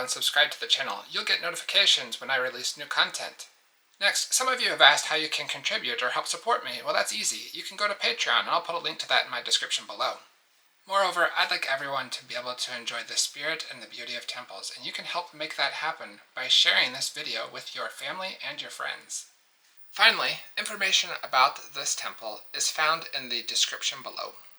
and subscribe to the channel. You'll get notifications when I release new content. Next, some of you have asked how you can contribute or help support me. Well, that's easy. You can go to Patreon, and I'll put a link to that in my description below. Moreover, I'd like everyone to be able to enjoy the spirit and the beauty of temples, and you can help make that happen by sharing this video with your family and your friends. Finally, information about this temple is found in the description below.